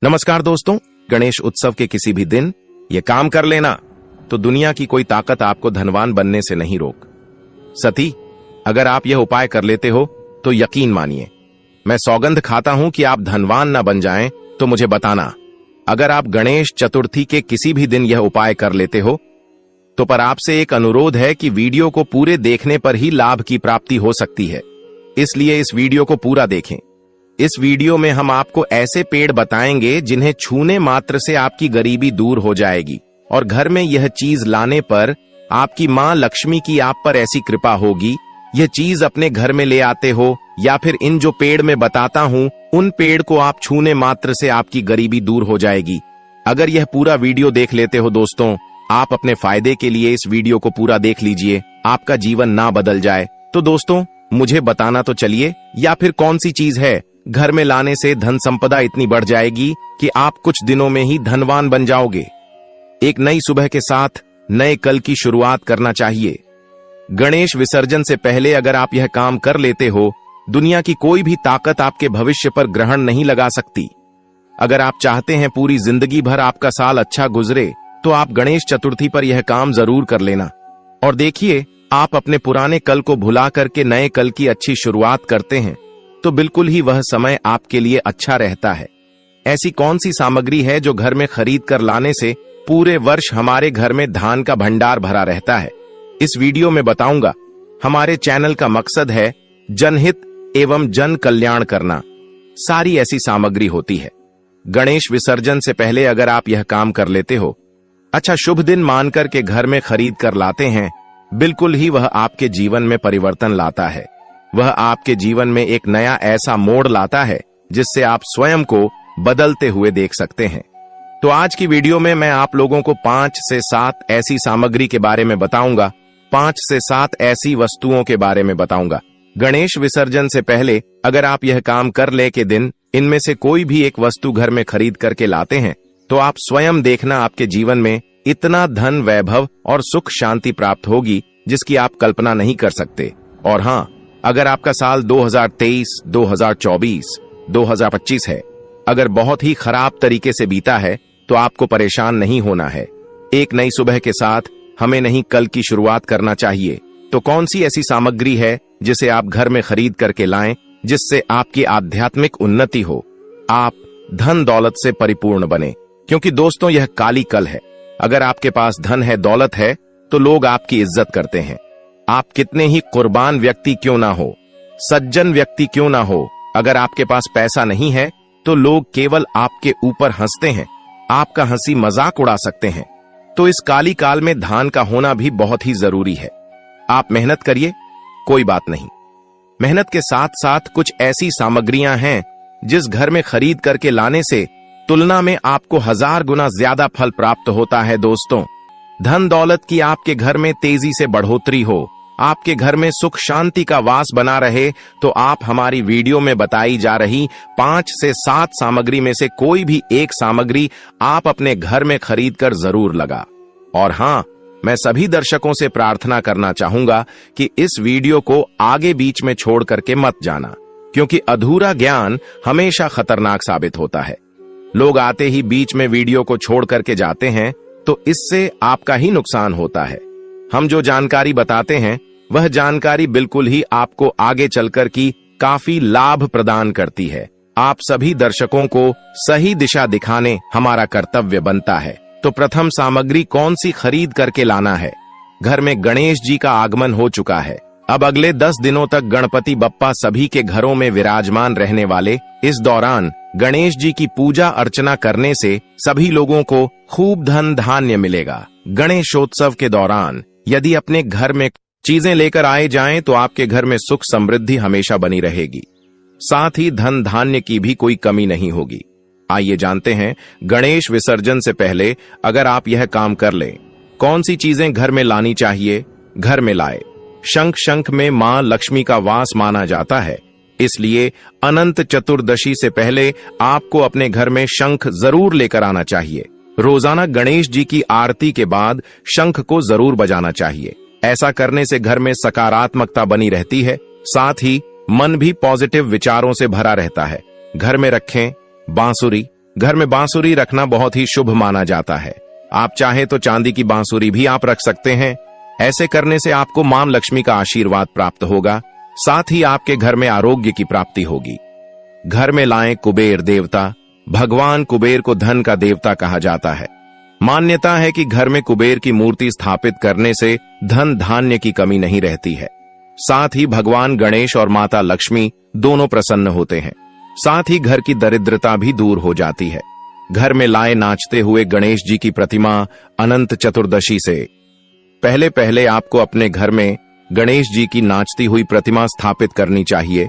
नमस्कार दोस्तों, गणेश उत्सव के किसी भी दिन ये काम कर लेना तो दुनिया की कोई ताकत आपको धनवान बनने से नहीं रोक सती। अगर आप यह उपाय कर लेते हो तो यकीन मानिए, मैं सौगंध खाता हूं कि आप धनवान ना बन जाएं तो मुझे बताना। अगर आप गणेश चतुर्थी के किसी भी दिन यह उपाय कर लेते हो तो पर आपसे एक अनुरोध है कि वीडियो को पूरे देखने पर ही लाभ की प्राप्ति हो सकती है, इसलिए इस वीडियो को पूरा देखें। इस वीडियो में हम आपको ऐसे पेड़ बताएंगे जिन्हें छूने मात्र से आपकी गरीबी दूर हो जाएगी और घर में यह चीज लाने पर आपकी मां लक्ष्मी की आप पर ऐसी कृपा होगी। यह चीज अपने घर में ले आते हो या फिर इन जो पेड़ में बताता हूं उन पेड़ को आप छूने मात्र से आपकी गरीबी दूर हो जाएगी। अगर यह पूरा वीडियो देख लेते हो दोस्तों, आप अपने फायदे के लिए इस वीडियो को पूरा देख लीजिए, आपका जीवन ना बदल जाए। तो दोस्तों मुझे बताना तो चलिए, या फिर कौन सी चीज है घर में लाने से धन संपदा इतनी बढ़ जाएगी कि आप कुछ दिनों में ही धनवान बन जाओगे। एक नई सुबह के साथ नए कल की शुरुआत करना चाहिए। गणेश विसर्जन से पहले अगर आप यह काम कर लेते हो, दुनिया की कोई भी ताकत आपके भविष्य पर ग्रहण नहीं लगा सकती। अगर आप चाहते हैं पूरी जिंदगी भर आपका साल अच्छा गुजरे तो आप गणेश चतुर्थी पर यह काम जरूर कर लेना और देखिए, आप अपने पुराने कल को भुला करके नए कल की अच्छी शुरुआत करते हैं तो बिल्कुल ही वह समय आपके लिए अच्छा रहता है। ऐसी कौन सी सामग्री है जो घर में खरीद कर लाने से पूरे वर्ष हमारे घर में धान का भंडार भरा रहता है, इस वीडियो में बताऊंगा। हमारे चैनल का मकसद है जनहित एवं जन कल्याण करना। सारी ऐसी सामग्री होती है। गणेश विसर्जन से पहले अगर आप यह काम कर लेते हो, अच्छा शुभ दिन मानकर के घर में खरीद कर लाते हैं, बिल्कुल ही वह आपके जीवन में परिवर्तन लाता है। वह आपके जीवन में एक नया ऐसा मोड़ लाता है जिससे आप स्वयं को बदलते हुए देख सकते हैं। तो आज की वीडियो में मैं आप लोगों को 5 से 7 ऐसी सामग्री के बारे में बताऊंगा, 5 से 7 ऐसी वस्तुओं के बारे में बताऊंगा। गणेश विसर्जन से पहले अगर आप यह काम कर ले के दिन इनमें से कोई भी एक वस्तु घर में खरीद करके लाते हैं तो आप स्वयं देखना आपके जीवन में इतना धन, वैभव और सुख शांति प्राप्त होगी जिसकी आप कल्पना नहीं कर सकते। और हाँ, अगर आपका साल 2023, 2024, 2025 है, अगर बहुत ही खराब तरीके से बीता है तो आपको परेशान नहीं होना है। एक नई सुबह के साथ हमें नहीं कल की शुरुआत करना चाहिए। तो कौन सी ऐसी सामग्री है जिसे आप घर में खरीद करके लाएं जिससे आपकी आध्यात्मिक उन्नति हो, आप धन दौलत से परिपूर्ण बने। क्योंकि दोस्तों यह काली कल है। अगर आपके पास धन है, दौलत है तो लोग आपकी इज्जत करते हैं। आप कितने ही कुर्बान व्यक्ति क्यों ना हो, सज्जन व्यक्ति क्यों ना हो, अगर आपके पास पैसा नहीं है तो लोग केवल आपके ऊपर हंसते हैं, आपका हंसी मजाक उड़ा सकते हैं। तो इस काली काल में दान का होना भी बहुत ही जरूरी है। आप मेहनत करिए, कोई बात नहीं। मेहनत के साथ साथ कुछ ऐसी सामग्रियां हैं जिस घर में खरीद करके लाने से तुलना में आपको 1000 गुना ज्यादा फल प्राप्त होता है। दोस्तों, धन दौलत की आपके घर में तेजी से बढ़ोतरी हो, आपके घर में सुख शांति का वास बना रहे तो आप हमारी वीडियो में बताई जा रही 5 से 7 सामग्री में से कोई भी एक सामग्री आप अपने घर में खरीद कर जरूर लगा। और हाँ, मैं सभी दर्शकों से प्रार्थना करना चाहूंगा कि इस वीडियो को आगे बीच में छोड़ करके मत जाना, क्योंकि अधूरा ज्ञान हमेशा खतरनाक साबित होता है। लोग आते ही बीच में वीडियो को छोड़ करके जाते हैं तो इससे आपका ही नुकसान होता है। हम जो जानकारी बताते हैं वह जानकारी बिल्कुल ही आपको आगे चलकर की काफी लाभ प्रदान करती है। आप सभी दर्शकों को सही दिशा दिखाने हमारा कर्तव्य बनता है। तो प्रथम सामग्री कौन सी खरीद करके लाना है। घर में गणेश जी का आगमन हो चुका है। अब अगले 10 दिनों तक गणपति बप्पा सभी के घरों में विराजमान रहने वाले। इस दौरान गणेश जी की पूजा अर्चना करने से सभी लोगों को खूब धन धान्य मिलेगा। गणेशोत्सव के दौरान यदि अपने घर में चीजें लेकर आए जाएं तो आपके घर में सुख समृद्धि हमेशा बनी रहेगी, साथ ही धन धान्य की भी कोई कमी नहीं होगी। आइए जानते हैं, गणेश विसर्जन से पहले अगर आप यह काम कर लें, कौन सी चीजें घर में लानी चाहिए। घर में लाए शंख में मां लक्ष्मी का वास माना जाता है, इसलिए अनंत चतुर्दशी से पहले आपको अपने घर में शंख जरूर लेकर आना चाहिए। रोजाना गणेश जी की आरती के बाद शंख को जरूर बजाना चाहिए। ऐसा करने से घर में सकारात्मकता बनी रहती है, साथ ही मन भी पॉजिटिव विचारों से भरा रहता है। घर में रखें बांसुरी, घर में बांसुरी रखना बहुत ही शुभ माना जाता है। आप चाहे तो चांदी की बांसुरी भी आप रख सकते हैं। ऐसे करने से आपको मां लक्ष्मी का आशीर्वाद प्राप्त होगा, साथ ही आपके घर में आरोग्य की प्राप्ति होगी। घर में लाएं कुबेर देवता। भगवान कुबेर को धन का देवता कहा जाता है। मान्यता है कि घर में कुबेर की मूर्ति स्थापित करने से धन धान्य की कमी नहीं रहती है। साथ ही भगवान गणेश और माता लक्ष्मी दोनों प्रसन्न होते हैं। साथ ही घर की दरिद्रता भी दूर हो जाती है। घर में लाए नाचते हुए गणेश जी की प्रतिमा अनंत चतुर्दशी से पहले आपको अपने घर में गणेश जी की नाचती हुई प्रतिमा स्थापित करनी चाहिए।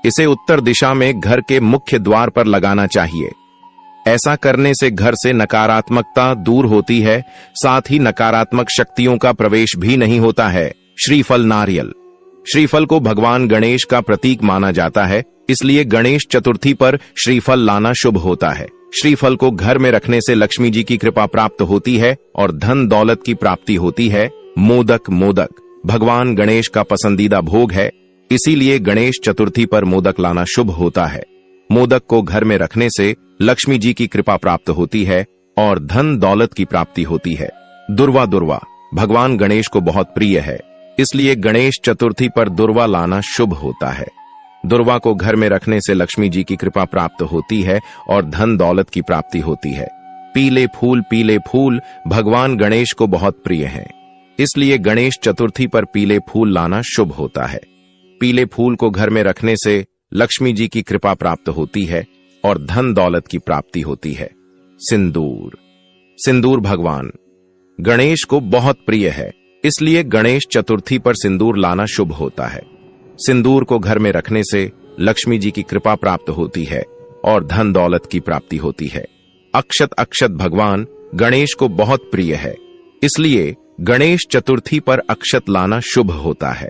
इसे उत्तर दिशा में घर के मुख्य द्वार पर लगाना चाहिए। ऐसा करने से घर से नकारात्मकता दूर होती है, साथ ही नकारात्मक शक्तियों का प्रवेश भी नहीं होता है। श्रीफल नारियल। श्रीफल को भगवान गणेश का प्रतीक माना जाता है, इसलिए गणेश चतुर्थी पर श्रीफल लाना शुभ होता है। श्रीफल को घर में रखने से लक्ष्मी जी की कृपा प्राप्त होती है और धन दौलत की प्राप्ति होती है। मोदक भगवान गणेश का पसंदीदा भोग है, इसीलिए गणेश चतुर्थी पर मोदक लाना शुभ होता है। मोदक को घर में रखने से लक्ष्मी जी की कृपा प्राप्त होती है और धन दौलत की प्राप्ति होती है। दुर्वा भगवान गणेश को बहुत प्रिय है, इसलिए गणेश चतुर्थी पर दुर्वा लाना शुभ होता है। दुर्वा को घर में रखने से लक्ष्मी जी की कृपा प्राप्त होती है और धन दौलत की प्राप्ति होती है। पीले फूल भगवान गणेश को बहुत प्रिय हैं, इसलिए गणेश चतुर्थी पर पीले फूल लाना शुभ होता है। पीले फूल को घर में रखने से लक्ष्मी जी की कृपा प्राप्त होती है और धन दौलत की प्राप्ति होती है। सिंदूर भगवान गणेश को बहुत प्रिय है, इसलिए गणेश चतुर्थी पर सिंदूर लाना शुभ होता है। सिंदूर को घर में रखने से लक्ष्मी जी की कृपा प्राप्त होती है और धन दौलत की प्राप्ति होती है। अक्षत भगवान गणेश को बहुत प्रिय है, इसलिए गणेश चतुर्थी पर अक्षत लाना शुभ होता है।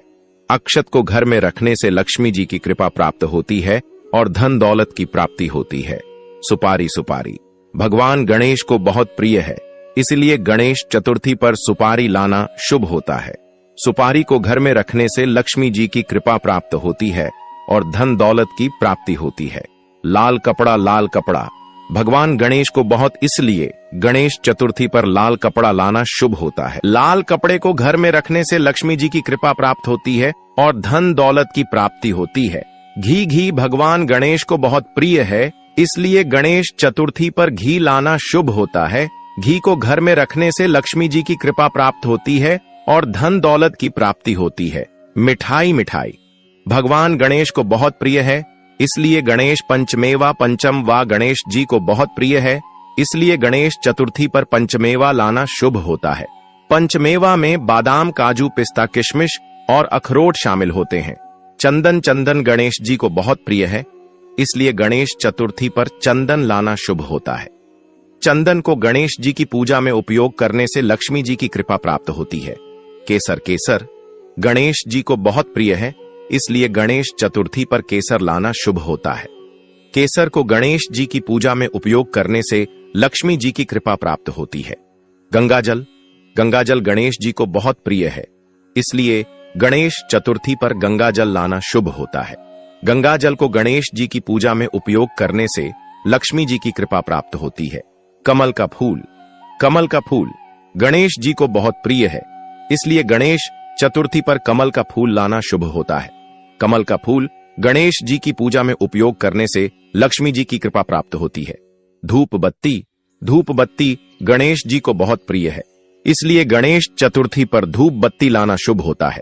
अक्षत को घर में रखने से लक्ष्मी जी की कृपा प्राप्त होती है और धन दौलत की प्राप्ति होती है। सुपारी भगवान गणेश को बहुत प्रिय है, इसलिए गणेश चतुर्थी पर सुपारी लाना शुभ होता है। सुपारी को घर में रखने से लक्ष्मी जी की कृपा प्राप्त होती है और धन दौलत की प्राप्ति होती है। लाल कपड़ा भगवान गणेश को बहुत, इसलिए गणेश चतुर्थी पर लाल कपड़ा लाना शुभ होता है। लाल कपड़े को घर में रखने से लक्ष्मी जी की कृपा प्राप्त होती है और धन दौलत की प्राप्ति होती है। घी भगवान गणेश को बहुत प्रिय है, इसलिए गणेश चतुर्थी पर घी लाना शुभ होता है। घी को घर में रखने से लक्ष्मी जी की कृपा प्राप्त होती है और धन दौलत की प्राप्ति होती है। मिठाई भगवान गणेश को बहुत प्रिय है, इसलिए गणेश पंचमेवा गणेश जी को बहुत प्रिय है, इसलिए गणेश चतुर्थी पर पंचमेवा लाना शुभ होता है। पंचमेवा में बादाम, काजू, पिस्ता, किशमिश और अखरोट शामिल होते हैं। चंदन गणेश जी को बहुत प्रिय है, इसलिए गणेश चतुर्थी पर चंदन लाना शुभ होता है। चंदन को गणेश जी की पूजा में उपयोग करने से लक्ष्मी जी की कृपा प्राप्त होती है। केसर गणेश जी को बहुत प्रिय है, इसलिए गणेश चतुर्थी पर केसर लाना शुभ होता है। केसर को गणेश जी की पूजा में उपयोग करने से लक्ष्मी जी की कृपा प्राप्त होती है। गंगाजल गणेश जी को बहुत प्रिय है, इसलिए गणेश चतुर्थी पर गंगाजल लाना शुभ होता है। गंगाजल को गणेश जी की पूजा में उपयोग करने से लक्ष्मी जी की कृपा प्राप्त होती है। कमल का फूल गणेश जी को बहुत प्रिय है, इसलिए गणेश चतुर्थी पर कमल का फूल लाना शुभ होता है। कमल का फूल गणेश जी की पूजा में उपयोग करने से लक्ष्मी जी की कृपा प्राप्त होती है। धूप बत्ती गणेश जी को बहुत प्रिय है, इसलिए गणेश चतुर्थी पर धूप बत्ती लाना शुभ होता है।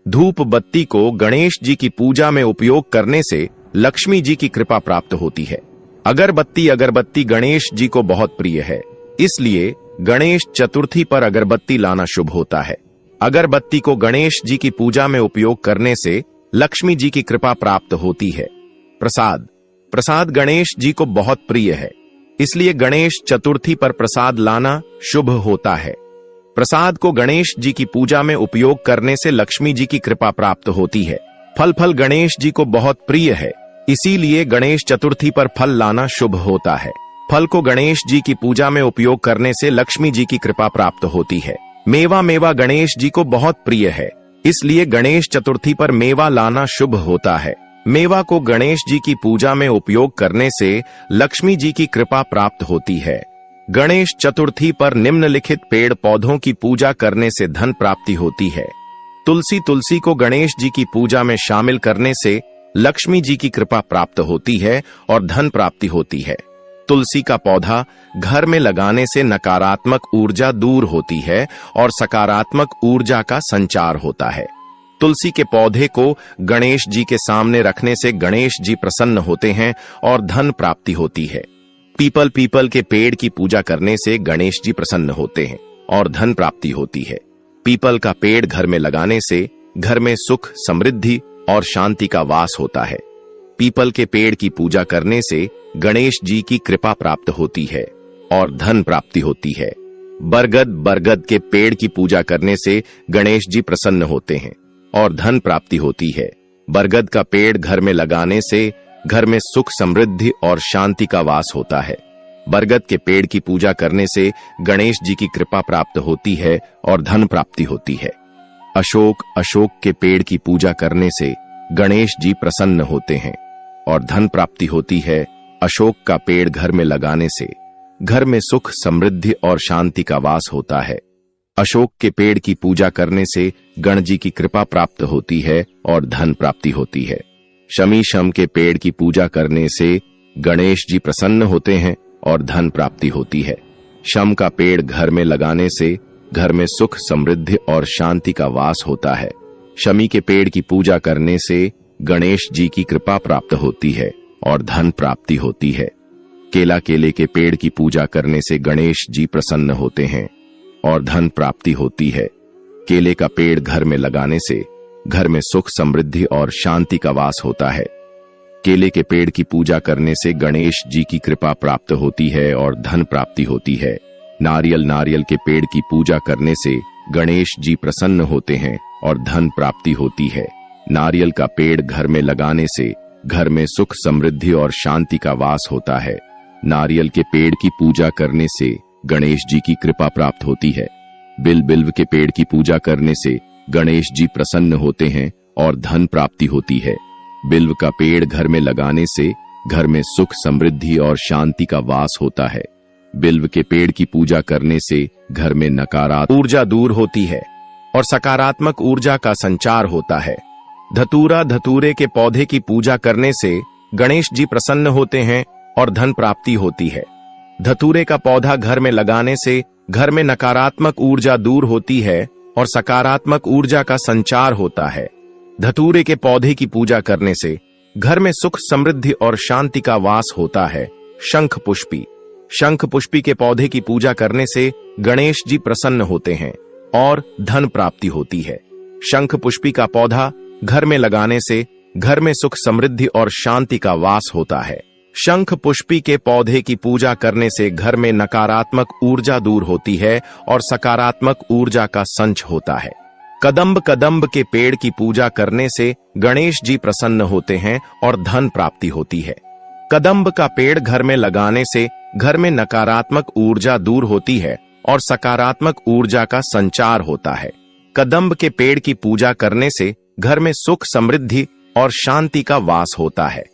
धूप बत्ती को गणेश जी की पूजा में उपयोग करने से लक्ष्मी जी की कृपा प्राप्त होती है। अगरबत्ती गणेश जी को बहुत प्रिय है, इसलिए गणेश चतुर्थी पर अगरबत्ती लाना शुभ होता है। अगरबत्ती को गणेश जी की पूजा में उपयोग करने से लक्ष्मी जी की कृपा प्राप्त होती है। प्रसाद गणेश जी को बहुत प्रिय है, इसलिए गणेश चतुर्थी पर प्रसाद लाना शुभ होता है। प्रसाद को गणेश जी की पूजा में उपयोग करने से लक्ष्मी जी की कृपा प्राप्त होती है। फल गणेश जी को बहुत प्रिय है, इसीलिए गणेश चतुर्थी पर फल लाना शुभ होता है। फल को गणेश जी की पूजा में उपयोग करने से लक्ष्मी जी की कृपा प्राप्त होती है। मेवा गणेश जी को बहुत प्रिय है, इसलिए गणेश चतुर्थी पर मेवा लाना शुभ होता है। मेवा को गणेश जी की पूजा में उपयोग करने से लक्ष्मी जी की कृपा प्राप्त होती है। गणेश चतुर्थी पर निम्नलिखित पेड़ पौधों की पूजा करने से धन प्राप्ति होती है। तुलसी को गणेश जी की पूजा में शामिल करने से लक्ष्मी जी की कृपा प्राप्त होती है और धन प्राप्ति होती है। तुलसी का पौधा घर में लगाने से नकारात्मक ऊर्जा दूर होती है और सकारात्मक ऊर्जा का संचार होता है। तुलसी के पौधे को गणेश जी के सामने रखने से गणेश जी प्रसन्न होते हैं और धन प्राप्ति होती है। पीपल के पेड़ की पूजा करने से गणेश जी प्रसन्न होते हैं और धन प्राप्ति होती है। पीपल का पेड़ घर में लगाने से घर में सुख, समृद्धि और शांति का वास होता है। पीपल के पेड़ की पूजा करने से गणेश जी की कृपा प्राप्त होती है और धन प्राप्ति होती है। बरगद के पेड़ की पूजा करने से गणेश जी प्रसन्न होते हैं और धन प्राप्ति होती है। बरगद का पेड़ घर में लगाने से घर में सुख, समृद्धि और शांति का वास होता है। बरगद के पेड़ की पूजा करने से गणेश जी की कृपा प्राप्त होती है और धन प्राप्ति होती है। अशोक के पेड़ की पूजा करने से गणेश जी प्रसन्न होते हैं और धन प्राप्ति होती है। अशोक का पेड़ घर में लगाने से घर में सुख, समृद्धि और शांति का वास होता है। अशोक के पेड़ की पूजा करने से गण जी की कृपा प्राप्त होती है और धन प्राप्ति होती है। शम के पेड़ की पूजा करने से गणेश जी प्रसन्न होते हैं और धन प्राप्ति होती है। शम का पेड़ घर में लगाने से घर में सुख, समृद्धि और शांति का वास होता है। शमी के पेड़ की पूजा करने से गणेश जी की कृपा प्राप्त होती है और धन प्राप्ति होती है। केले के पेड़ की पूजा करने से गणेश जी प्रसन्न होते हैं और धन प्राप्ति होती है। केले का पेड़ घर में लगाने से घर में सुख, समृद्धि और शांति का वास होता है। केले के पेड़ की पूजा करने से गणेश जी की कृपा प्राप्त होती है और धन प्राप्ति होती है। नारियल के पेड़ की पूजा करने से गणेश जी प्रसन्न होते हैं और धन प्राप्ति होती है। नारियल का पेड़ घर में लगाने से घर में सुख, समृद्धि और शांति का वास होता है। नारियल के पेड़ की पूजा करने से गणेश जी की कृपा प्राप्त होती है। बिल्व के पेड़ की पूजा करने से गणेश जी प्रसन्न होते हैं और धन प्राप्ति होती है। बिल्व का पेड़ घर में लगाने से घर में सुख, समृद्धि और शांति का वास होता है। बिल्व के पेड़ की पूजा करने से घर में नकारात्मक ऊर्जा दूर होती है और सकारात्मक ऊर्जा का संचार होता है। धतूरे के पौधे की पूजा करने से गणेश जी प्रसन्न होते हैं और धन प्राप्ति होती है। धतूरे का पौधा घर में लगाने से घर में नकारात्मक ऊर्जा दूर होती है और सकारात्मक ऊर्जा का संचार होता है। धतूरे के पौधे की पूजा करने से घर में सुख, समृद्धि और शांति का वास होता है। शंख पुष्पी के पौधे की पूजा करने से गणेश जी प्रसन्न होते हैं और धन प्राप्ति होती है। शंख पुष्पी का पौधा घर में लगाने से घर में सुख, समृद्धि और शांति का वास होता है। शंख पुष्पी के पौधे की पूजा करने से घर में नकारात्मक ऊर्जा दूर होती है और सकारात्मक ऊर्जा का संच होता है। कदम्ब के पेड़ की पूजा करने से गणेश जी प्रसन्न होते हैं और धन प्राप्ति होती है। कदम्ब का पेड़ घर में लगाने से घर में नकारात्मक ऊर्जा दूर होती है और सकारात्मक ऊर्जा का संचार होता है। कदम्ब के पेड़ की पूजा करने से घर में सुख, समृद्धि और शांति का वास होता है।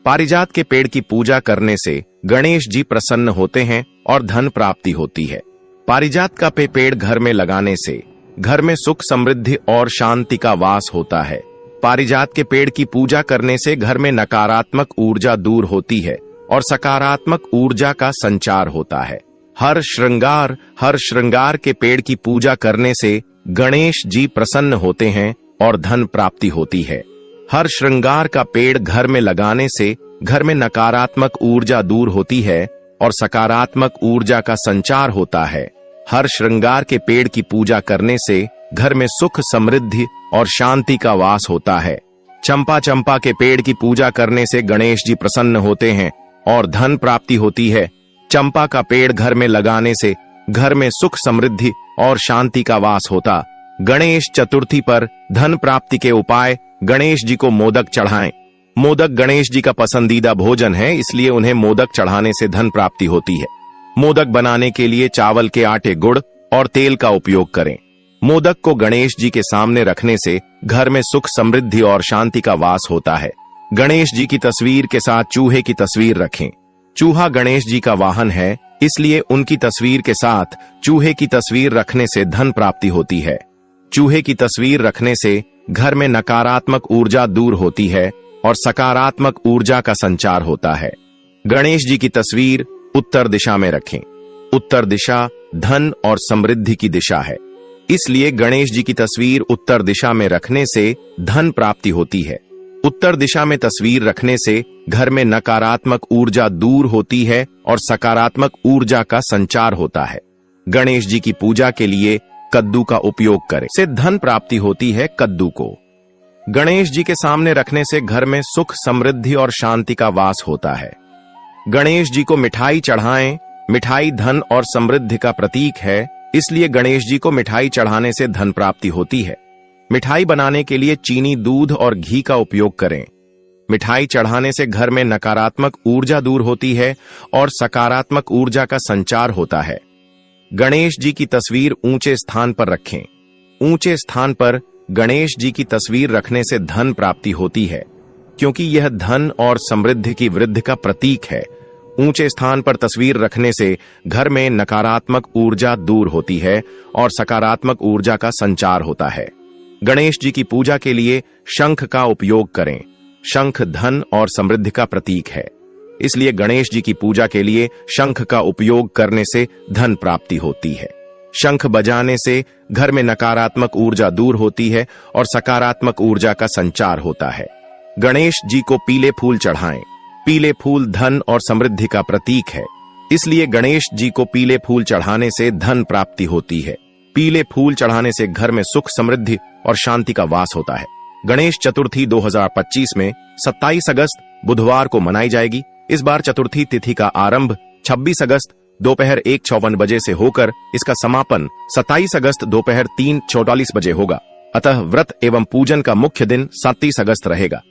पारिजात के पेड़ की पूजा करने से गणेश जी प्रसन्न होते हैं और धन प्राप्ति होती है। पारिजात का पेड़ घर में लगाने से घर में सुख, समृद्धि और शांति का वास होता है। पारिजात के पेड़ की पूजा करने से घर में नकारात्मक ऊर्जा दूर होती है और सकारात्मक ऊर्जा का संचार होता है। हर श्रृंगार के पेड़ की पूजा करने से गणेश जी प्रसन्न होते हैं और धन प्राप्ति होती है। हर श्रृंगार का पेड़ घर में लगाने से घर में नकारात्मक ऊर्जा दूर होती है और सकारात्मक ऊर्जा का संचार होता है। हर श्रृंगार के पेड़ की पूजा करने से घर में सुख, समृद्धि और शांति का वास होता है। चंपा के पेड़ की पूजा करने से गणेश जी प्रसन्न होते हैं और धन प्राप्ति होती है। चंपा का पेड़ घर में लगाने से घर में सुख, समृद्धि और शांति का वास होता। गणेश चतुर्थी पर धन प्राप्ति के उपाय: गणेश जी को मोदक चढ़ाएं। मोदक गणेश जी का पसंदीदा भोजन है, इसलिए उन्हें मोदक चढ़ाने से धन प्राप्ति होती है। मोदक बनाने के लिए चावल के आटे, गुड़ और तेल का उपयोग करें। मोदक को गणेश जी के सामने रखने से घर में सुख, समृद्धि और शांति का वास होता है। गणेश जी की तस्वीर के साथ चूहे की तस्वीर रखें। चूहा गणेश जी का वाहन है, इसलिए उनकी तस्वीर के साथ चूहे की तस्वीर रखने से धन प्राप्ति होती है। चूहे की तस्वीर रखने से घर में नकारात्मक ऊर्जा दूर होती है और सकारात्मक ऊर्जा का संचार होता है। गणेश जी की तस्वीर उत्तर दिशा में रखें। उत्तर दिशा धन और समृद्धि की दिशा है, इसलिए गणेश जी की तस्वीर उत्तर दिशा में रखने से धन प्राप्ति होती है। उत्तर दिशा में तस्वीर रखने से घर में नकारात्मक ऊर्जा दूर होती है और सकारात्मक ऊर्जा का संचार होता है। गणेश जी की पूजा के लिए कद्दू का उपयोग करें, से धन प्राप्ति होती है। कद्दू को गणेश जी के सामने रखने से घर में सुख, समृद्धि और शांति का वास होता है। गणेश जी को मिठाई चढ़ाएं। मिठाई धन और समृद्धि का प्रतीक है, इसलिए गणेश जी को मिठाई चढ़ाने से धन प्राप्ति होती है। मिठाई बनाने के लिए चीनी, दूध और घी का उपयोग करें। मिठाई चढ़ाने से घर में नकारात्मक ऊर्जा दूर होती है और सकारात्मक ऊर्जा का संचार होता है। गणेश जी की तस्वीर ऊंचे स्थान पर रखें। ऊंचे स्थान पर गणेश जी की तस्वीर रखने से धन प्राप्ति होती है, क्योंकि यह धन और समृद्धि की वृद्धि का प्रतीक है। ऊंचे स्थान पर तस्वीर रखने से घर में नकारात्मक ऊर्जा दूर होती है और सकारात्मक ऊर्जा का संचार होता है। गणेश जी की पूजा के लिए शंख का उपयोग करें। शंख धन और समृद्धि का प्रतीक है, इसलिए गणेश जी की पूजा के लिए शंख का उपयोग करने से धन प्राप्ति होती है। शंख बजाने से घर में नकारात्मक ऊर्जा दूर होती है और सकारात्मक ऊर्जा का संचार होता है। गणेश जी को पीले फूल चढ़ाएं। पीले फूल धन और समृद्धि का प्रतीक है, इसलिए गणेश जी को पीले फूल चढ़ाने से धन प्राप्ति होती है। पीले फूल चढ़ाने से घर में सुख, समृद्धि और शांति का वास होता है। गणेश चतुर्थी 2025 में 27 अगस्त बुधवार को मनाई जाएगी। इस बार चतुर्थी तिथि का आरंभ 26 अगस्त दोपहर 1:54 बजे से होकर इसका समापन 27 अगस्त दोपहर 3:44 बजे होगा। अतः व्रत एवं पूजन का मुख्य दिन 27 अगस्त रहेगा।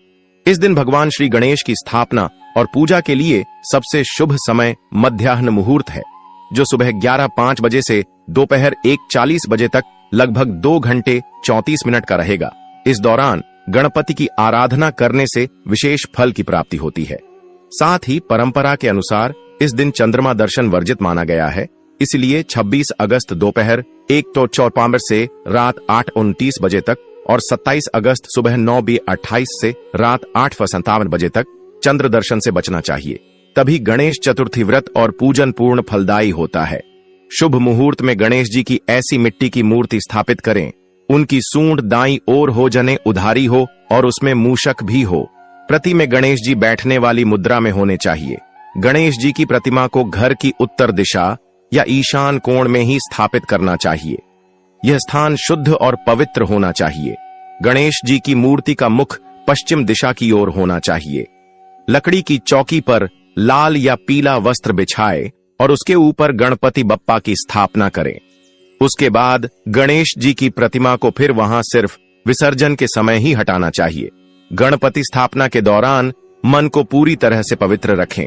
इस दिन भगवान श्री गणेश की स्थापना और पूजा के लिए सबसे शुभ समय मध्याह्न मुहूर्त है, जो सुबह 11:05 बजे से दोपहर 1:40 बजे तक लगभग 2 घंटे 34 मिनट का रहेगा। इस दौरान गणपति की आराधना करने से विशेष फल की प्राप्ति होती है। साथ ही परंपरा के अनुसार इस दिन चंद्रमा दर्शन वर्जित माना गया है, इसलिए 26 अगस्त दोपहर 1:54 से रात 8:29 बजे तक और 27 अगस्त सुबह 9:28 से रात 8:57 बजे तक चंद्र दर्शन से बचना चाहिए। तभी गणेश चतुर्थी व्रत और पूजन पूर्ण फलदायी होता है। शुभ मुहूर्त में गणेश जी की ऐसी मिट्टी की मूर्ति स्थापित करें, उनकी सूंड दाईं ओर हो, जने उधारी हो और उसमें मूषक भी हो। प्रति में गणेश जी बैठने वाली मुद्रा में होने चाहिए। गणेश जी की प्रतिमा को घर की उत्तर दिशा या ईशान कोण में ही स्थापित करना चाहिए। यह स्थान शुद्ध और पवित्र होना चाहिए। गणेश जी की मूर्ति का मुख पश्चिम दिशा की ओर होना चाहिए। लकड़ी की चौकी पर लाल या पीला वस्त्र बिछाए और उसके ऊपर गणपति बप्पा की स्थापना करें। उसके बाद गणेश जी की प्रतिमा को फिर वहां सिर्फ विसर्जन के समय ही हटाना चाहिए। गणपति स्थापना के दौरान मन को पूरी तरह से पवित्र रखें।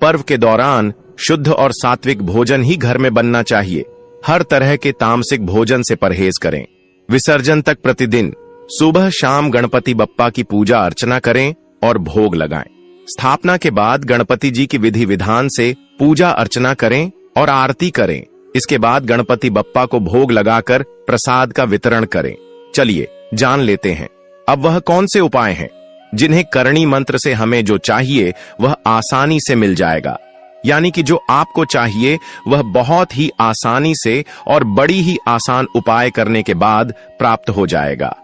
पर्व के दौरान शुद्ध और सात्विक भोजन ही घर में बनना चाहिए। हर तरह के तामसिक भोजन से परहेज करें। विसर्जन तक प्रतिदिन सुबह शाम गणपति बप्पा की पूजा अर्चना करें और भोग लगाएं। स्थापना के बाद गणपति जी की विधि विधान से पूजा अर्चना करें और आरती करें। इसके बाद गणपति बप्पा को भोग लगाकर प्रसाद का वितरण करें। चलिए जान लेते हैं अब वह कौन से उपाय हैं जिन्हें करणी मंत्र से हमें जो चाहिए वह आसानी से मिल जाएगा। यानी कि जो आपको चाहिए वह बहुत ही आसानी से और बड़ी ही आसान उपाय करने के बाद प्राप्त हो जाएगा।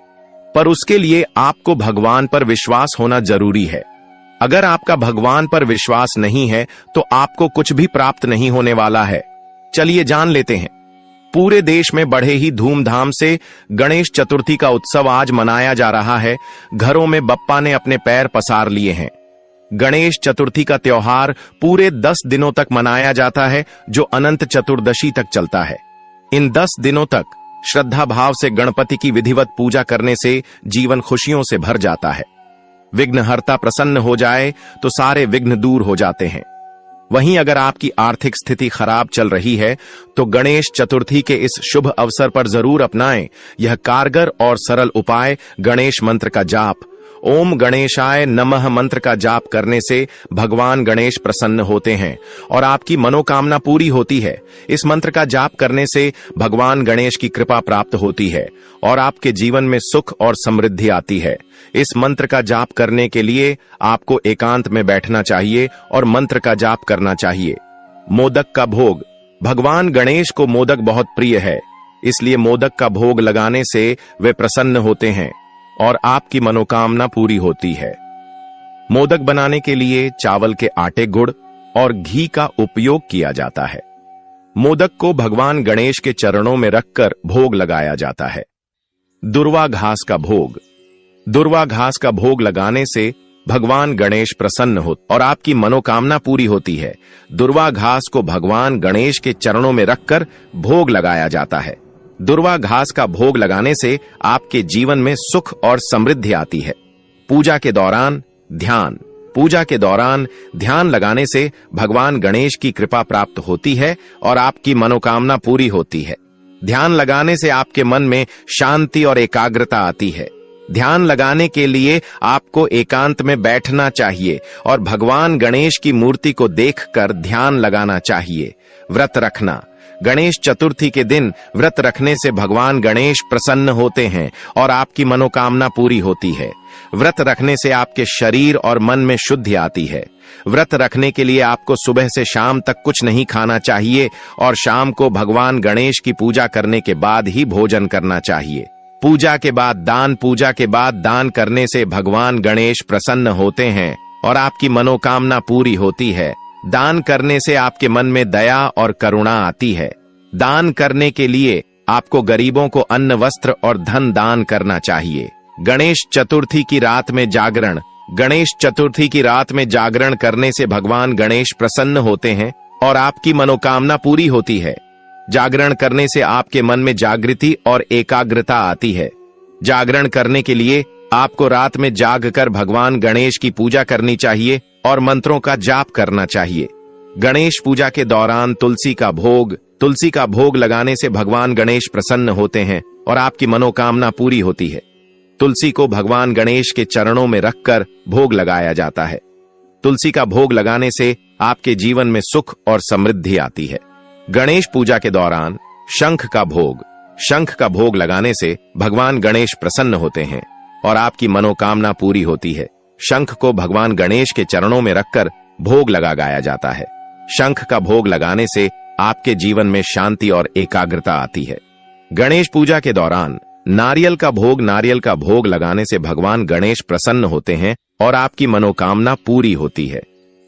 पर उसके लिए आपको भगवान पर विश्वास होना जरूरी है। अगर आपका भगवान पर विश्वास नहीं है तो आपको कुछ भी प्राप्त नहीं होने वाला है। चलिए जान लेते हैं। पूरे देश में बड़े ही धूमधाम से गणेश चतुर्थी का उत्सव आज मनाया जा रहा है। घरों में बप्पा ने अपने पैर पसार लिए हैं। गणेश चतुर्थी का त्योहार पूरे 10 दिनों तक मनाया जाता है, जो अनंत चतुर्दशी तक चलता है। इन 10 दिनों तक श्रद्धा भाव से गणपति की विधिवत पूजा करने से जीवन खुशियों से भर जाता है। विघ्नहर्ता प्रसन्न हो जाए तो सारे विघ्न दूर हो जाते हैं। वहीं अगर आपकी आर्थिक स्थिति खराब चल रही है तो गणेश चतुर्थी के इस शुभ अवसर पर जरूर अपनाएं यह कारगर और सरल उपाय गणेश मंत्र का जाप। ओम गणेशाय नमः मंत्र का जाप करने से भगवान गणेश प्रसन्न होते हैं और आपकी मनोकामना पूरी होती है। इस मंत्र का जाप करने से भगवान गणेश की कृपा प्राप्त होती है और आपके जीवन में सुख और समृद्धि आती है। इस मंत्र का जाप करने के लिए आपको एकांत में बैठना चाहिए और मंत्र का जाप करना चाहिए। मोदक का भोग। भगवान गणेश को मोदक बहुत प्रिय है, इसलिए मोदक का भोग लगाने से वे प्रसन्न होते हैं और आपकी मनोकामना पूरी होती है। मोदक बनाने के लिए चावल के आटे, गुड़ और घी का उपयोग किया जाता है। मोदक को भगवान गणेश के चरणों में रखकर भोग लगाया जाता है। दुर्वा घास का भोग। दुर्वा घास का भोग लगाने से भगवान गणेश प्रसन्न होते और आपकी मनोकामना पूरी होती है। दुर्वा घास को भगवान गणेश के चरणों में रखकर भोग लगाया जाता है। दुर्वा घास का भोग लगाने से आपके जीवन में सुख और समृद्धि आती है। पूजा के दौरान ध्यान। पूजा के दौरान ध्यान लगाने से भगवान गणेश की कृपा प्राप्त होती है और आपकी मनोकामना पूरी होती है। ध्यान लगाने से आपके मन में शांति और एकाग्रता आती है। ध्यान लगाने के लिए आपको एकांत में बैठना चाहिए और भगवान गणेश की मूर्ति को देखकर ध्यान लगाना चाहिए। व्रत रखना। गणेश चतुर्थी के दिन व्रत रखने से भगवान गणेश प्रसन्न होते हैं और आपकी मनोकामना पूरी होती है। व्रत रखने से आपके शरीर और मन में शुद्धि आती है। व्रत रखने के लिए आपको सुबह से शाम तक कुछ नहीं खाना चाहिए और शाम को भगवान गणेश की पूजा करने के बाद ही भोजन करना चाहिए। पूजा के बाद दान। पूजा के बाद दान करने से भगवान गणेश प्रसन्न होते हैं और आपकी मनोकामना पूरी होती है। दान करने से आपके मन में दया और करुणा आती है। दान करने के लिए आपको गरीबों को अन्न, वस्त्र और धन दान करना चाहिए। गणेश चतुर्थी की रात में जागरण। गणेश चतुर्थी की रात में जागरण करने से भगवान गणेश प्रसन्न होते हैं और आपकी मनोकामना पूरी होती है। जागरण करने से आपके मन में जागृति और एकाग्रता आती है। जागरण करने के लिए आपको रात में जागकर भगवान गणेश की पूजा करनी चाहिए और मंत्रों का जाप करना चाहिए। गणेश पूजा के दौरान तुलसी का भोग। तुलसी का भोग लगाने से भगवान गणेश प्रसन्न होते हैं और आपकी मनोकामना पूरी होती है। तुलसी को भगवान गणेश के चरणों में रखकर भोग लगाया जाता है। तुलसी का भोग लगाने से आपके जीवन में सुख और समृद्धि आती है। गणेश पूजा के दौरान शंख का भोग। शंख का भोग लगाने से भगवान गणेश प्रसन्न होते हैं और आपकी मनोकामना पूरी होती है। शंख को भगवान गणेश के चरणों में रखकर भोग गाया जाता है। शंख का भोग लगाने से आपके जीवन में शांति और एकाग्रता आती है। गणेश पूजा के दौरान नारियल का भोग। नारियल का भोग लगाने से भगवान गणेश प्रसन्न होते हैं और आपकी मनोकामना पूरी होती है।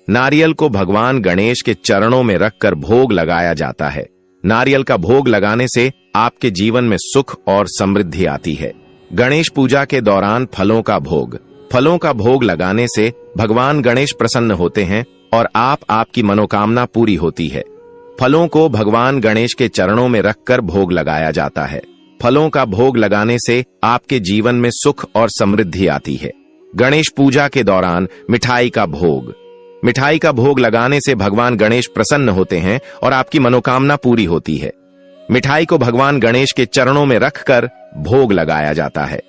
नारियल को भगवान गणेश के चरणों में रखकर भोग लगाया जाता है। नारियल का भोग लगाने से आपके जीवन में सुख और समृद्धि आती है। गणेश पूजा के दौरान फलों का भोग। फलों का भोग लगाने से भगवान गणेश प्रसन्न होते हैं और आपकी मनोकामना पूरी होती है। फलों को भगवान गणेश के चरणों में रखकर भोग लगाया जाता है। फलों का भोग लगाने से आपके जीवन में सुख और समृद्धि आती है। गणेश पूजा के दौरान मिठाई का भोग। मिठाई का भोग लगाने से भगवान गणेश प्रसन्न होते हैं और आपकी मनोकामना पूरी होती है। मिठाई को भगवान गणेश के चरणों में रखकर भोग लगाया जाता है।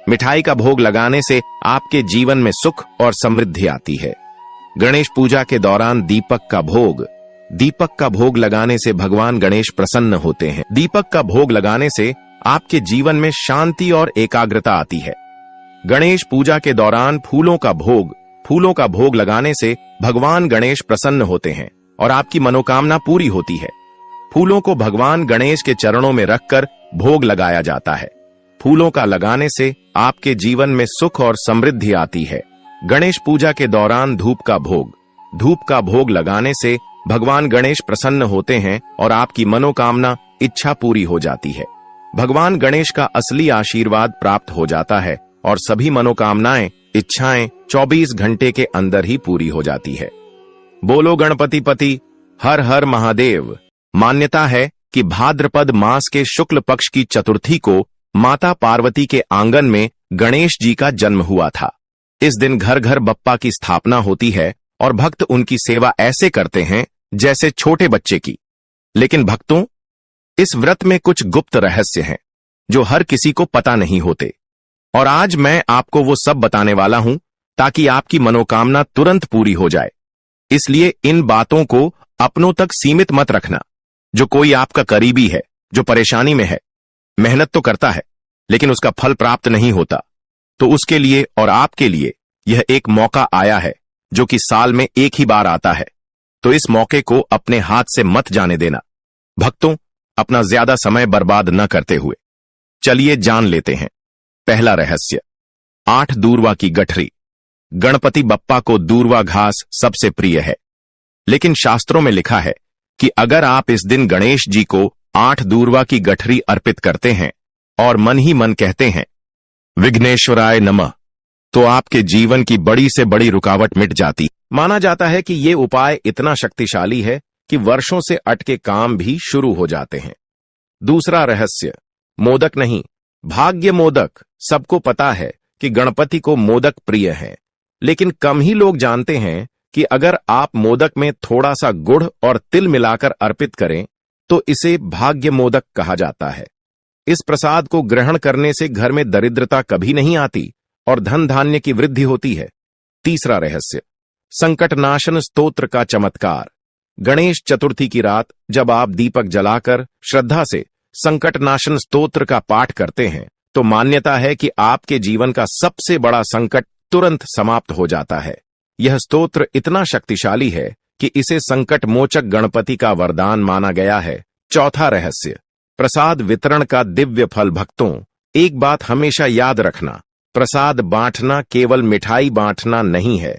मिठाई का भोग लगाने से आपके जीवन में सुख और समृद्धि आती है। गणेश पूजा के दौरान दीपक का भोग। दीपक का भोग लगाने से भगवान गणेश प्रसन्न होते हैं। दीपक का भोग लगाने से आपके जीवन में शांति और एकाग्रता आती है। गणेश पूजा के दौरान फूलों का भोग। फूलों का भोग लगाने से भगवान गणेश प्रसन्न होते हैं और आपकी मनोकामना पूरी होती है। फूलों को भगवान गणेश के चरणों में रखकर भोग लगाया जाता है। फूलों का लगाने से आपके जीवन में सुख और समृद्धि आती है। गणेश पूजा के दौरान धूप का भोग। धूप का भोग लगाने से भगवान गणेश प्रसन्न होते हैं और आपकी मनोकामना इच्छा पूरी हो जाती है। भगवान गणेश का असली आशीर्वाद प्राप्त हो जाता है और सभी मनोकामनाएं, इच्छाएं 24 घंटे के अंदर ही पूरी हो जाती है। बोलो गणपति पति हर हर महादेव। मान्यता है कि भाद्रपद मास के शुक्ल पक्ष की चतुर्थी को माता पार्वती के आंगन में गणेश जी का जन्म हुआ था। इस दिन घर घर बप्पा की स्थापना होती है और भक्त उनकी सेवा ऐसे करते हैं जैसे छोटे बच्चे की। लेकिन भक्तों, इस व्रत में कुछ गुप्त रहस्य हैं जो हर किसी को पता नहीं होते, और आज मैं आपको वो सब बताने वाला हूं ताकि आपकी मनोकामना तुरंत पूरी हो जाए। इसलिए इन बातों को अपनों तक सीमित मत रखना। जो कोई आपका करीबी है, जो परेशानी में है, मेहनत तो करता है लेकिन उसका फल प्राप्त नहीं होता, तो उसके लिए और आपके लिए यह एक मौका आया है जो कि साल में एक ही बार आता है। तो इस मौके को अपने हाथ से मत जाने देना। भक्तों, अपना ज्यादा समय बर्बाद न करते हुए चलिए जान लेते हैं। पहला रहस्य, 8 दूर्वा की गठरी। गणपति बप्पा को दूर्वा घास सबसे प्रिय है, लेकिन शास्त्रों में लिखा है कि अगर आप इस दिन गणेश जी को 8 दूर्वा की गठरी अर्पित करते हैं और मन ही मन कहते हैं विघ्नेश्वराय नमः, तो आपके जीवन की बड़ी से बड़ी रुकावट मिट जाती। माना जाता है कि ये उपाय इतना शक्तिशाली है कि वर्षों से अटके काम भी शुरू हो जाते हैं। दूसरा रहस्य, मोदक नहीं, भाग्य मोदक। सबको पता है कि गणपति को मोदक प्रिय है, लेकिन कम ही लोग जानते हैं कि अगर आप मोदक में थोड़ा सा गुड़ और तिल मिलाकर अर्पित करें तो इसे भाग्य मोदक कहा जाता है। इस प्रसाद को ग्रहण करने से घर में दरिद्रता कभी नहीं आती और धन धान्य की वृद्धि होती है। तीसरा रहस्य, संकटनाशन स्तोत्र का चमत्कार। गणेश चतुर्थी की रात जब आप दीपक जलाकर श्रद्धा से संकटनाशन स्तोत्र का पाठ करते हैं तो मान्यता है कि आपके जीवन का सबसे बड़ा संकट तुरंत समाप्त हो जाता है। यह स्तोत्र इतना शक्तिशाली है कि इसे संकट मोचक गणपति का वरदान माना गया है। चौथा रहस्य, प्रसाद वितरण का दिव्य फल। भक्तों, एक बात हमेशा याद रखना, प्रसाद बांटना केवल मिठाई बांटना नहीं है,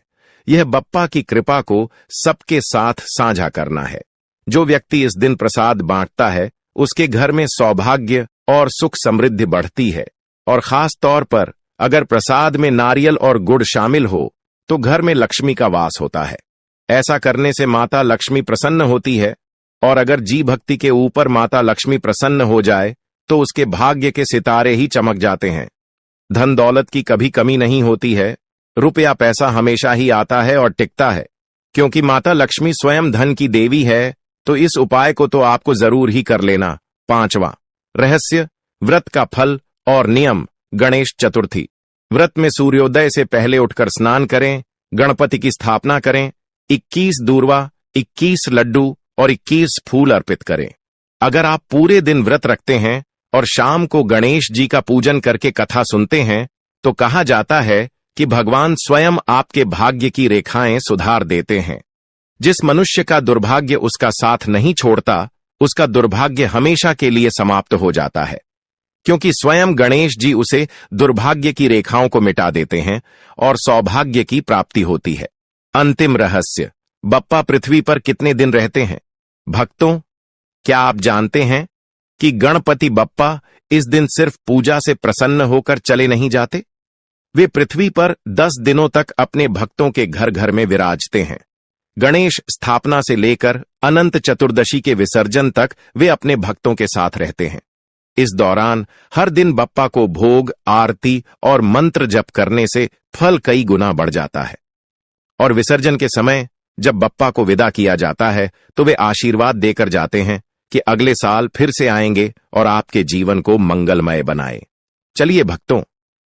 यह बप्पा की कृपा को सबके साथ साझा करना है। जो व्यक्ति इस दिन प्रसाद बांटता है उसके घर में सौभाग्य और सुख समृद्धि बढ़ती है, और खास तौर पर अगर प्रसाद में नारियल और गुड़ शामिल हो तो घर में लक्ष्मी का वास होता है। ऐसा करने से माता लक्ष्मी प्रसन्न होती है, और अगर जी भक्ति के ऊपर माता लक्ष्मी प्रसन्न हो जाए तो उसके भाग्य के सितारे ही चमक जाते हैं। धन दौलत की कभी कमी नहीं होती है, रुपया पैसा हमेशा ही आता है और टिकता है, क्योंकि माता लक्ष्मी स्वयं धन की देवी है। तो इस उपाय को तो आपको जरूर ही कर लेना। पांचवा रहस्य, व्रत का फल और नियम। गणेश चतुर्थी व्रत में सूर्योदय से पहले उठकर स्नान करें, गणपति की स्थापना करें, 21 दूर्वा, 21 लड्डू और 21 फूल अर्पित करें। अगर आप पूरे दिन व्रत रखते हैं और शाम को गणेश जी का पूजन करके कथा सुनते हैं तो कहा जाता है कि भगवान स्वयं आपके भाग्य की रेखाएं सुधार देते हैं। जिस मनुष्य का दुर्भाग्य उसका साथ नहीं छोड़ता, उसका दुर्भाग्य हमेशा के लिए समाप्त हो जाता है, क्योंकि स्वयं गणेश जी उसे दुर्भाग्य की रेखाओं को मिटा देते हैं और सौभाग्य की प्राप्ति होती है। अंतिम रहस्य, बप्पा पृथ्वी पर कितने दिन रहते हैं? भक्तों, क्या आप जानते हैं कि गणपति बप्पा इस दिन सिर्फ पूजा से प्रसन्न होकर चले नहीं जाते? वे पृथ्वी पर 10 दिनों तक अपने भक्तों के घर घर में विराजते हैं। गणेश स्थापना से लेकर अनंत चतुर्दशी के विसर्जन तक वे अपने भक्तों के साथ रहते हैं। इस दौरान हर दिन बप्पा को भोग, आरती और मंत्र जप करने से फल कई गुना बढ़ जाता है। और विसर्जन के समय जब बप्पा को विदा किया जाता है तो वे आशीर्वाद देकर जाते हैं कि अगले साल फिर से आएंगे और आपके जीवन को मंगलमय बनाए। चलिए भक्तों,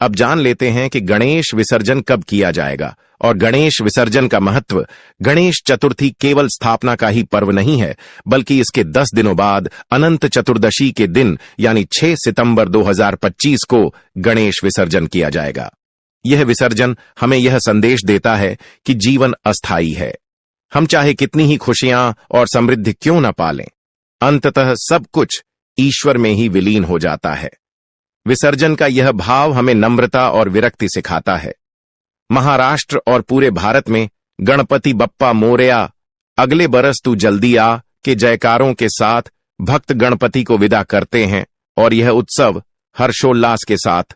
अब जान लेते हैं कि गणेश विसर्जन कब किया जाएगा और गणेश विसर्जन का महत्व। गणेश चतुर्थी केवल स्थापना का ही पर्व नहीं है, बल्कि इसके 10 दिनों बाद अनंत चतुर्दशी के दिन यानी 6 सितंबर 2025 को गणेश विसर्जन किया जाएगा। यह विसर्जन हमें यह संदेश देता है कि जीवन अस्थायी है। हम चाहे कितनी ही खुशियां और समृद्धि क्यों न पालें, अंततः सब कुछ ईश्वर में ही विलीन हो जाता है। विसर्जन का यह भाव हमें नम्रता और विरक्ति सिखाता है। महाराष्ट्र और पूरे भारत में गणपति बप्पा मोरया, अगले बरस तू जल्दी आ के जयकारों के साथ भक्त गणपति को विदा करते हैं और यह उत्सव हर्षोल्लास के साथ